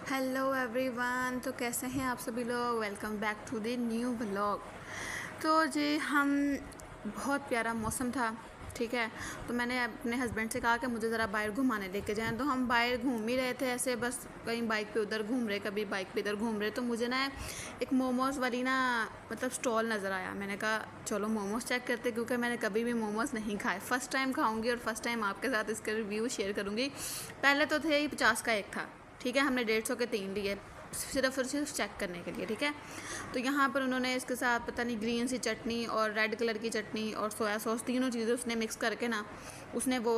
Hello everyone. तो कैसे हैं आप सभी लोग। Welcome back to the new vlog. तो जी हम बहुत प्यारा मौसम था, ठीक है। तो मैंने अपने हस्बैंड से कहा कि मुझे ज़रा बाहर घुमाने लेके जाएं। तो हम बाहर घूम ही रहे थे ऐसे, बस कहीं बाइक पे उधर घूम रहे, कभी बाइक पे इधर घूम रहे। तो मुझे ना एक मोमोज़ वाली ना मतलब स्टॉल नज़र आया। मैंने कहा चलो मोमोज़ चेक करते, क्योंकि मैंने कभी भी मोमोज़ नहीं खाए, फ़र्स्ट टाइम खाऊंगी और फर्स्ट टाइम आपके साथ इसका रिव्यू शेयर करूँगी। पहले तो थे ही 50 का एक था, ठीक है। हमने 150 के 3 लिए सिर्फ और सिर्फ चेक करने के लिए, ठीक है। तो यहाँ पर उन्होंने इसके साथ पता नहीं ग्रीन सी चटनी और रेड कलर की चटनी और सोया सॉस, तीनों चीज़ें उसने मिक्स करके ना उसने वो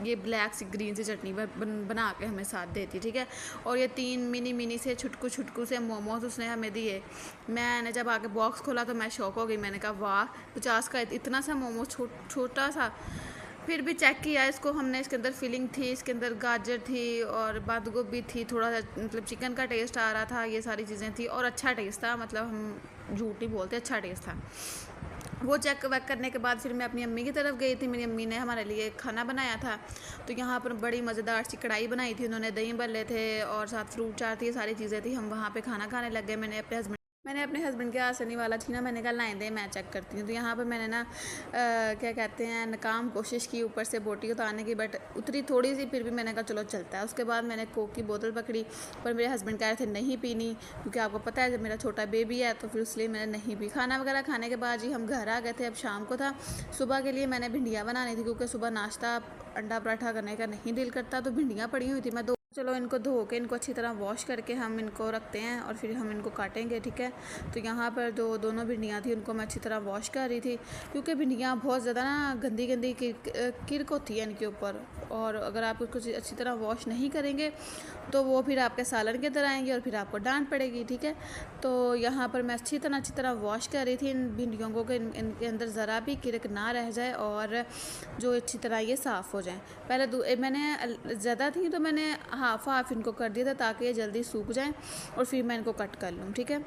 ये ब्लैक सी ग्रीन सी चटनी बना के हमें साथ देती, ठीक है। और ये 3 मिनी मिनी से छुटकू छुटकू से मोमोज उसने हमें दिए। मैंने जब आके बॉक्स खोला तो मैं शॉक हो गई। मैंने कहा वाह, 50 का इतना सा मोमोज, छोटा सा। फिर भी चेक किया इसको हमने, इसके अंदर फिलिंग थी, इसके अंदर गाजर थी और बंद गोभी थी, थोड़ा सा मतलब चिकन का टेस्ट आ रहा था, ये सारी चीज़ें थी और अच्छा टेस्ट था। मतलब हम झूठ नहीं बोलते, अच्छा टेस्ट था। वो चेक वेक करने के बाद फिर मैं अपनी अम्मी की तरफ गई थी। मेरी अम्मी ने हमारे लिए खाना बनाया था। तो यहाँ पर बड़ी मज़ेदार सी कढ़ाई बनाई थी उन्होंने, दही भल्ले थे और साथ फ्रूट चाट थी, ये सारी चीज़ें थी। हम वहाँ पे खाना खाने लग गए। मैंने अपने हस्बैंड के हाथ सनी वाला थी ना, मैंने कहा लाइन दे मैं चेक करती हूँ। तो यहाँ पर मैंने ना क्या कहते हैं, नाकाम कोशिश की ऊपर से बोटी उतारने की, बट उतरी थोड़ी सी, फिर भी मैंने कहा चलो चलता है। उसके बाद मैंने कोक की बोतल पकड़ी, पर मेरे हस्बैंड कह रहे थे नहीं पीनी, क्योंकि आपको पता है जब मेरा छोटा बेबी है, तो फिर इसलिए मैंने नहीं पी। खाना वगैरह खाने के बाद जी हम घर आ गए थे। अब शाम को था, सुबह के लिए मैंने भिंडियाँ बनानी थी, क्योंकि सुबह नाश्ता अंडा पराठा करने का नहीं दिल करता। तो भिंडियाँ पड़ी हुई थी, मैं दो चलो इनको धो के इनको अच्छी तरह वॉश करके हम इनको रखते हैं और फिर हम इनको काटेंगे, ठीक है। तो यहाँ पर जो दोनों भिंडियाँ थी उनको मैं अच्छी तरह वॉश कर रही थी, क्योंकि भिंडियाँ बहुत ज़्यादा ना गंदी गंदी किरक होती है इनके ऊपर, और अगर आप उसको अच्छी तरह वॉश नहीं करेंगे तो वो फिर आपके सालन के अंदर आएंगे और फिर आपको डांट पड़ेगी, ठीक है। तो यहाँ पर मैं अच्छी तरह वॉश कर रही थी इन भिंडियों को कि इनके अंदर ज़रा भी किरक ना रह जाए और जो अच्छी तरह ये साफ़ हो जाए। पहले मैंने ज़्यादा थी तो मैंने हाफ़ हाफ़ इनको कर दिया था, ताकि ये जल्दी सूख जाएँ और फिर मैं इनको कट कर लूँ, ठीक है।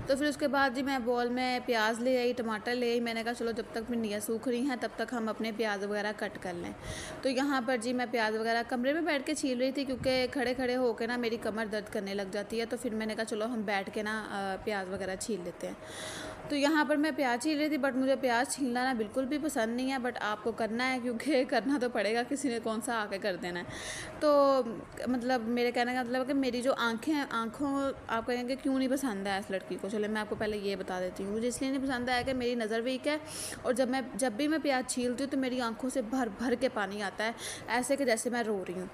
तो फिर उसके बाद जी मैं बॉल में प्याज ले आई, टमाटर ले आई। मैंने कहा चलो जब तक भिंडियाँ सूख रही हैं तब तक हम अपने प्याज वगैरह कट कर लें। तो यहाँ पर जी मैं प्याज वगैरह कमरे में बैठ के छील रही थी, क्योंकि खड़े खड़े होकर ना मेरी कमर दर्द करने लग जाती है। तो फिर मैंने कहा चलो हम बैठ के ना प्याज वगैरह छील लेते हैं। तो यहाँ पर मैं प्याज छील रही थी, बट मुझे प्याज छीलना ना बिल्कुल भी पसंद नहीं है, बट आपको करना है क्योंकि करना तो पड़ेगा, किसी ने कौन सा आके कर देना है। तो मतलब मेरे कहने का मतलब है कि मेरी जो आँखें हैं, आँखों, आप कहेंगे क्यों नहीं पसंद है इस लड़की को। चले मैं आपको पहले ये बता देती हूँ। मुझे इसलिए नहीं पसंद आया कि मेरी नज़र वीक है, और जब भी मैं प्याज छीलती हूँ तो मेरी आँखों से भर भर के पानी आता है, ऐसे कि जैसे मैं रो रही हूँ।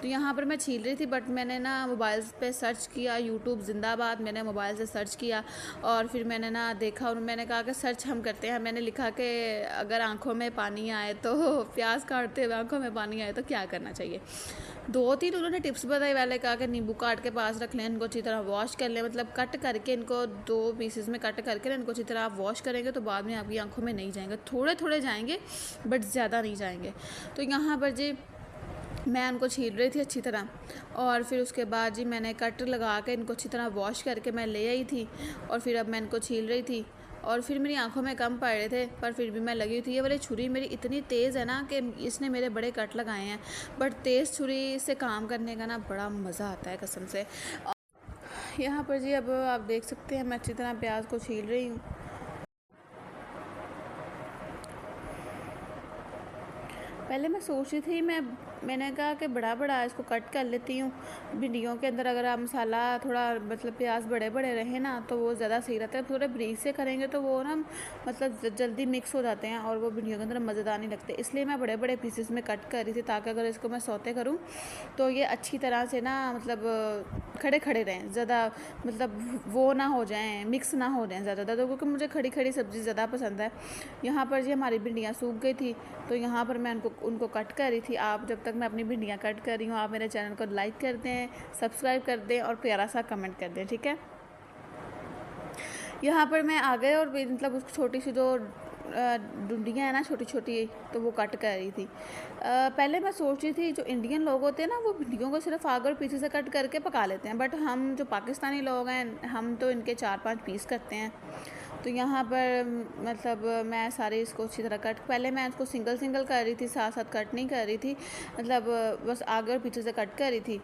तो यहाँ पर मैं छील रही थी, बट मैंने ना मोबाइल पे सर्च किया, यूट्यूब जिंदाबाद, मैंने मोबाइल से सर्च किया और फिर मैंने ना देखा और मैंने कहा कि सर्च हम करते हैं। मैंने लिखा कि अगर आंखों में पानी आए तो प्याज काटते हुए आंखों में पानी आए तो क्या करना चाहिए। 2-3 उन्होंने टिप्स बताई। पहले कहा कि नींबू काट के पास रख लें, इनको अच्छी तरह वॉश कर लें, मतलब कट करके इनको 2 पीसेस में कट करके इनको अच्छी तरह आप वॉश करेंगे तो बाद में आपकी आंखों में नहीं जाएंगे, थोड़े थोड़े जाएंगे बट ज़्यादा नहीं जाएंगे। तो यहाँ पर जी मैं उनको छील रही थी अच्छी तरह, और फिर उसके बाद जी मैंने कट लगा के इनको अच्छी तरह वॉश करके मैं ले आई थी, और फिर अब मैं इनको छील रही थी। और फिर मेरी आंखों में कम पड़ रहे थे, पर फिर भी मैं लगी हुई थी। ये वाली छुरी मेरी इतनी तेज़ है ना कि इसने मेरे बड़े कट लगाए हैं, बट तेज़ छुरी से काम करने का ना बड़ा मज़ा आता है कसम से। यहाँ पर जी अब आप देख सकते हैं मैं अच्छी तरह प्याज को छील रही हूँ। पहले मैं सोच रही थी मैंने कहा कि बड़ा बड़ा इसको कट कर लेती हूँ। भिंडियों के अंदर अगर आप मसाला थोड़ा मतलब प्याज बड़े बड़े रहे ना तो वो ज़्यादा सही रहता है। थोड़े ब्रीक से करेंगे तो वो ना मतलब जल्दी मिक्स हो जाते हैं और वो भिंडियों के अंदर मज़ेदार नहीं लगते, इसलिए मैं बड़े बड़े पीसेस में कट कर रही थी, ताकि अगर इसको मैं सौते करूँ तो ये अच्छी तरह से ना मतलब खड़े खड़े रहें, ज़्यादा मतलब वो ना हो जाएँ, मिक्स ना हो जाएँ ज़्यादा, तो क्योंकि मुझे खड़ी खड़ी सब्ज़ी ज़्यादा पसंद है। यहाँ पर जी हमारी भिंडियाँ सूख गई थी, तो यहाँ पर मैं उनको कट कर रही थी। आप जब तक मैं अपनी भिंडियाँ कट कर रही हूँ आप मेरे चैनल को लाइक कर दें, सब्सक्राइब कर दें और प्यारा सा कमेंट कर दें, ठीक है। यहाँ पर मैं आ गए और मतलब उस छोटी सी जो डुंडियाँ हैं ना छोटी छोटी, तो वो कट कर रही थी। पहले मैं सोच रही थी जो इंडियन लोग होते हैं ना वो भिंडियों को सिर्फ आगे और पीछे से कट करके पका लेते हैं, बट हम जो पाकिस्तानी लोग हैं हम तो इनके 4-5 पीस करते हैं। तो यहाँ पर मतलब मैं सारे इसको अच्छी तरह कट, पहले मैं इसको सिंगल सिंगल कर रही थी, साथ साथ कट नहीं कर रही थी, मतलब बस आगे और पीछे से कट कर रही थी।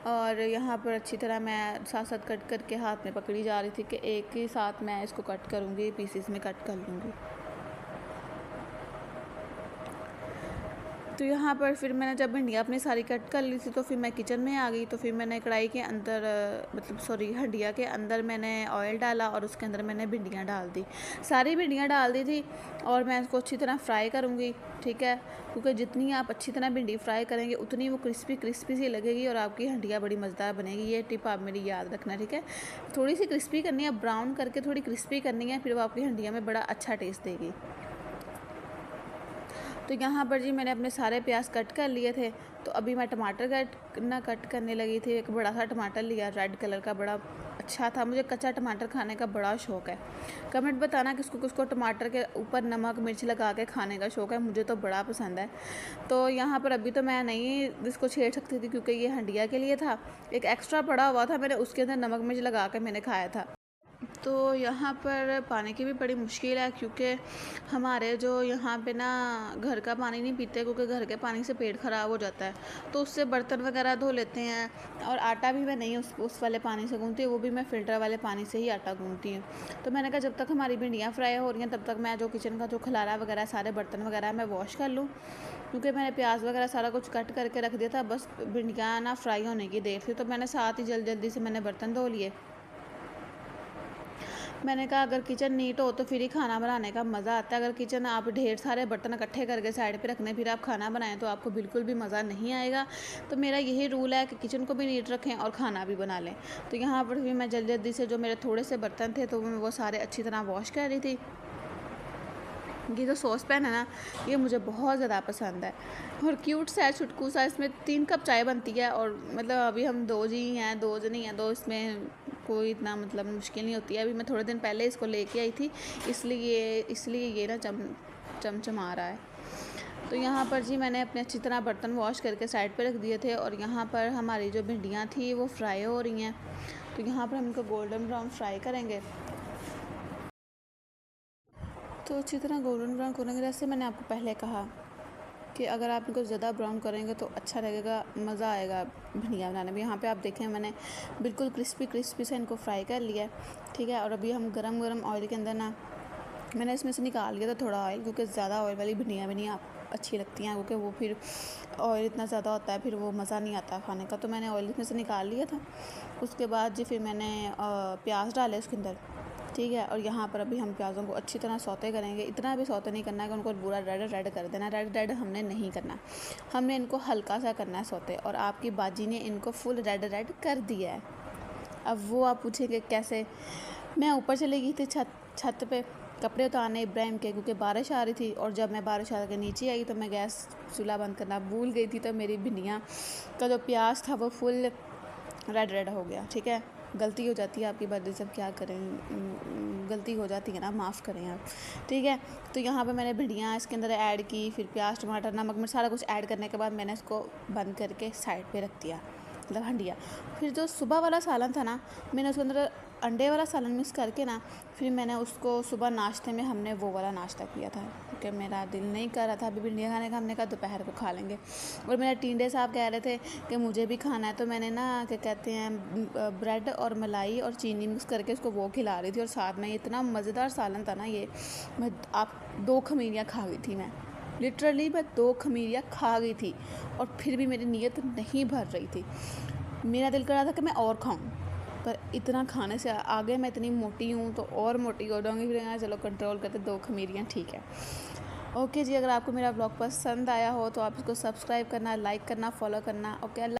और यहाँ पर अच्छी तरह मैं साथ साथ कट करके हाथ में पकड़ी जा रही थी कि एक ही साथ मैं इसको कट करूँगी, पीसेस में कट कर लूँगी। तो यहाँ पर फिर मैंने जब भिंडियाँ अपनी सारी कट कर ली थी तो फिर मैं किचन में आ गई। तो फिर मैंने कढ़ाई के अंदर मतलब सॉरी हंडिया के अंदर मैंने ऑयल डाला और उसके अंदर मैंने भिंडियाँ डाल दी, सारी भिंडियाँ डाल दी थी और मैं इसको अच्छी तरह फ्राई करूँगी, ठीक है, क्योंकि जितनी आप अच्छी तरह भिंडी फ्राई करेंगे उतनी वो क्रिस्पी क्रिस्पी सी लगेगी और आपकी हंडिया बड़ी मज़ेदार बनेगी। ये टिप आप मेरी याद रखना, ठीक है। थोड़ी सी क्रिस्पी करनी है, ब्राउन करके थोड़ी क्रिस्पी करनी है, फिर वो आपकी हंडिया में बड़ा अच्छा टेस्ट देगी। तो यहाँ पर जी मैंने अपने सारे प्याज कट कर लिए थे। तो अभी मैं टमाटर कट करने लगी थी। एक बड़ा सा टमाटर लिया, रेड कलर का, बड़ा अच्छा था। मुझे कच्चा टमाटर खाने का बड़ा शौक़ है। कमेंट बताना किसको किसको टमाटर के ऊपर नमक मिर्च लगा के खाने का शौक़ है, मुझे तो बड़ा पसंद है। तो यहाँ पर अभी तो मैं नहीं इसको छेड़ सकती थी क्योंकि ये हंडिया के लिए था। एक एक्स्ट्रा पड़ा हुआ था, मैंने उसके अंदर नमक मिर्च लगा के मैंने खाया था। तो यहाँ पर पानी की भी बड़ी मुश्किल है क्योंकि हमारे जो यहाँ पे ना घर का पानी नहीं पीते क्योंकि घर के पानी से पेट ख़राब हो जाता है। तो उससे बर्तन वगैरह धो लेते हैं और आटा भी मैं नहीं उस वाले पानी से गूँथती, वो भी मैं फ़िल्टर वाले पानी से ही आटा गूँथती हूँ। तो मैंने कहा जब तक हमारी भिंडियाँ फ्राई हो रही हैं तब तक मैं जो किचन का जो खलारा वगैरह सारे बर्तन वगैरह मैं वॉश कर लूँ, क्योंकि मैंने प्याज वगैरह सारा कुछ कट करके रख दिया था। बस भिंडियाँ ना फ्राई होने की देर थी तो मैंने साथ ही जल्दी से मैंने बर्तन धो लिए। मैंने कहा अगर किचन नीट हो तो फिर ही खाना बनाने का मज़ा आता है। अगर किचन आप ढेर सारे बर्तन इकट्ठे करके साइड पे रखने फिर आप खाना बनाएं तो आपको बिल्कुल भी मज़ा नहीं आएगा। तो मेरा यही रूल है कि किचन को भी नीट रखें और खाना भी बना लें। तो यहाँ पर भी मैं जल्दी से जो मेरे थोड़े से बर्तन थे तो मैं वो सारे अच्छी तरह वॉश कर रही थी। ये जो सॉस पैन है ना, ये मुझे बहुत ज़्यादा पसंद है और क्यूट सा है, छुटकू सा। इसमें 3 कप चाय बनती है और मतलब अभी हम 2 जी हैं, 2 जनी हैं, तो इसमें कोई इतना मतलब मुश्किल नहीं होती है। अभी मैं थोड़े दिन पहले इसको लेके आई थी, इसलिए ये ना चमचमा रहा है। तो यहाँ पर जी मैंने अपने अच्छी तरह बर्तन वॉश करके साइड पे रख दिए थे और यहाँ पर हमारी जो भिंडियाँ थी वो फ्राई हो रही हैं। तो यहाँ पर हम इनको गोल्डन ब्राउन फ्राई करेंगे। तो अच्छी तरह गोल्डन ब्राउन करेंगे। जैसे मैंने आपको पहले कहा कि अगर आप इनको ज़्यादा ब्राउन करेंगे तो अच्छा लगेगा, मज़ा आएगा भिंडियाँ बनाने में। यहाँ पे आप देखें मैंने बिल्कुल क्रिस्पी से इनको फ्राई कर लिया है, ठीक है। और अभी हम गरम ऑयल के अंदर ना मैंने इसमें से निकाल लिया था थोड़ा ऑयल, क्योंकि ज़्यादा ऑयल वाली भिंडियाँ भी नहीं अच्छी लगती हैं, क्योंकि वो फिर ऑयल इतना ज़्यादा होता है, फिर वो मज़ा नहीं आता खाने का। तो मैंने ऑयल इसमें से निकाल लिया था। उसके बाद जी फिर मैंने प्याज डाले उसके अंदर, ठीक है। और यहाँ पर अभी हम प्याज़ों को अच्छी तरह सौते करेंगे। इतना भी सौते नहीं करना है कि उनको पूरा रेड कर देना। रेड हमने नहीं करना, हमने इनको हल्का सा करना है सौते। और आपकी बाजी ने इनको फुल रेड कर दिया है। अब वो आप पूछेंगे कैसे। मैं ऊपर चली गई थी छत पे कपड़े उतारने इब्राहिम के, क्योंकि बारिश आ रही थी। और जब मैं बारिश आ के नीचे आई तो मैं गैस चूल्हा बंद करना भूल गई थी। तो मेरी भिंडियाँ का जो प्याज था वो फुल रेड हो गया, ठीक है। गलती हो जाती है आपकी बात, सब क्या करें, गलती हो जाती है ना, माफ़ करें आप, ठीक है। तो यहाँ पे मैंने भिंडियाँ इसके अंदर ऐड की, फिर प्याज टमाटर नमक मिर्च सारा कुछ ऐड करने के बाद मैंने इसको बंद करके साइड पे रख दिया, मतलब हंडिया। फिर जो सुबह वाला सालन था ना, मैंने उसके अंदर अंडे वाला सालन मिक्स करके ना फिर मैंने उसको सुबह नाश्ते में हमने वो वाला नाश्ता किया था, क्योंकि मेरा दिल नहीं कर रहा था अभी भिंडियाँ खाने का। हमने कहा दोपहर को खा लेंगे। और मेरा टींडे साहब कह रहे थे कि मुझे भी खाना है, तो मैंने ना क्या कहते हैं ब्रेड और मलाई और चीनी मिक्स करके उसको वो खिला रही थी। और साथ में इतना मज़ेदार सालन था ना ये, मैं 2 खमीरियाँ खा गई थी। मैं लिटरली 2 खमीरियाँ खा गई थी और फिर भी मेरी नीयत नहीं भर रही थी। मेरा दिल कर रहा था कि मैं और खाऊं, पर इतना खाने से आगे मैं इतनी मोटी हूँ तो और मोटी हो जाऊँगी। फिर चलो कंट्रोल करते, 2 खमीरियाँ ठीक है। ओके जी, अगर आपको मेरा ब्लॉग पसंद आया हो तो आप इसको सब्सक्राइब करना, लाइक करना, फॉलो करना। ओके।